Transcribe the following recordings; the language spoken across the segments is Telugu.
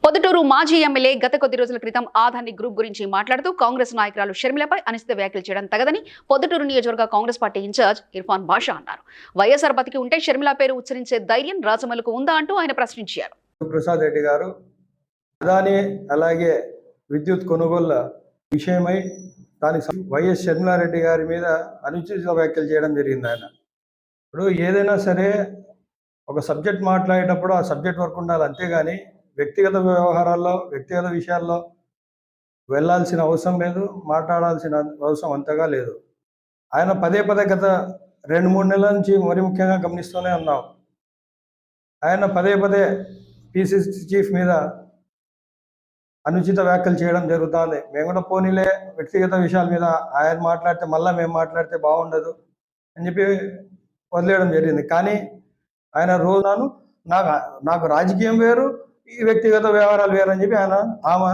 పొద్దుటూరు మాజీ ఎమ్మెల్యే గత కొద్ది రోజుల క్రితం ఆదాని గ్రూప్ గురించి మాట్లాడుతూ కాంగ్రెస్ నాయకురాలు షర్మిలపై అనుచిత వ్యాఖ్యలు చేయడం తగదని పొద్దుటూరు నియోజకవర్గ కాంగ్రెస్ పార్టీ ఇన్ఛార్జ్ ఇర్ఫాన్ బాషా అన్నారు. వైఎస్ఆర్ బతికి ఉంటే షర్మిల పేరు ఉచ్చరించే ధైర్యం రాజమౌళికి ఉందా అంటూ ఆయన ప్రశ్నించారు. ప్రసాద్ రెడ్డి గారు అదాని అలాగే విద్యుత్ కొనుగోళ్ల విషయమై వైఎస్ షర్మిలారెడ్డి గారి మీద అనుచిత వ్యాఖ్యలు చేయడం జరిగింది. ఆయన ఇప్పుడు ఏదైనా సరే ఒక సబ్జెక్ట్ మాట్లాడేటప్పుడు ఆ సబ్జెక్ట్ వరకు ఉండాలి, అంతేగాని వ్యక్తిగత వ్యవహారాల్లో వ్యక్తిగత విషయాల్లో వెళ్ళాల్సిన అవసరం లేదు, మాట్లాడాల్సిన అవసరం అంతగా లేదు. ఆయన పదే గత 2-3 నెలల నుంచి మరి ముఖ్యంగా గమనిస్తూనే ఉన్నాం. ఆయన పదే పిసిసి చీఫ్ మీద అనుచిత వ్యాఖ్యలు చేయడం జరుగుతుంది. మేము కూడా పోనీలే వ్యక్తిగత విషయాల మీద ఆయన మాట్లాడితే మళ్ళీ మేము మాట్లాడితే బాగుండదు అని చెప్పి వదిలేయడం జరిగింది. కానీ ఆయన రోజునాను నాకు రాజకీయం వేరు, ఈ వ్యక్తిగత వ్యవహారాలు వేరు అని చెప్పి ఆమె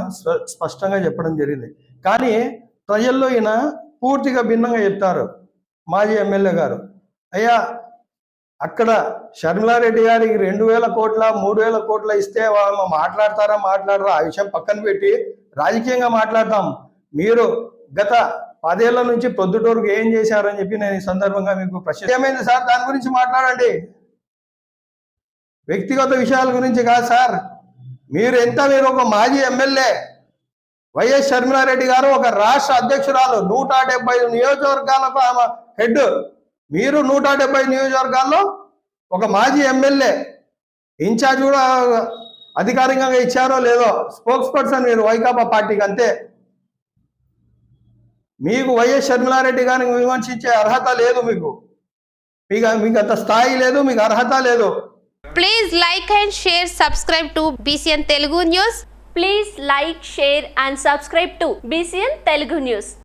స్పష్టంగా చెప్పడం జరిగింది. కానీ ప్రజల్లో ఈయన పూర్తిగా భిన్నంగా చెప్తారు. మాజీ ఎమ్మెల్యే గారు అయ్యా అక్కడ షర్మిలారెడ్డి గారికి 2,000 కోట్ల 3,000 కోట్ల ఇస్తే వాళ్ళు మాట్లాడతారా మాట్లాడరా ఆ విషయం పక్కన పెట్టి రాజకీయంగా మాట్లాడతాం. మీరు గత 10 ఏళ్ల నుంచి పొద్దుటూరుకు ఏం చేశారని చెప్పి నేను ఈ సందర్భంగా మీకు ప్రశ్న ఏమైంది సార్, దాని గురించి మాట్లాడండి. వ్యక్తిగత విషయాల గురించి కాదు సార్. మీరు ఒక మాజీ ఎమ్మెల్యే, వైఎస్ షర్మిలారెడ్డి గారు ఒక రాష్ట్ర అధ్యక్షురాలు, 175 నియోజకవర్గాలకు ఆమె హెడ్. మీరు 170 నియోజకవర్గాల్లో ఒక మాజీ ఎమ్మెల్యే, ఇన్ఛార్జ్ కూడా అధికారికంగా ఇచ్చారో లేదో, స్పోక్స్ పర్సన్ మీరు వైకాపా పార్టీకి, అంతే. మీకు వైఎస్ షర్మిలారెడ్డి గారిని విమర్శించే అర్హత లేదు, మీకు అంత స్థాయి లేదు, మీకు అర్హత లేదు. Please like and share, subscribe to BCN Telugu News. Please like, share and subscribe to BCN Telugu News.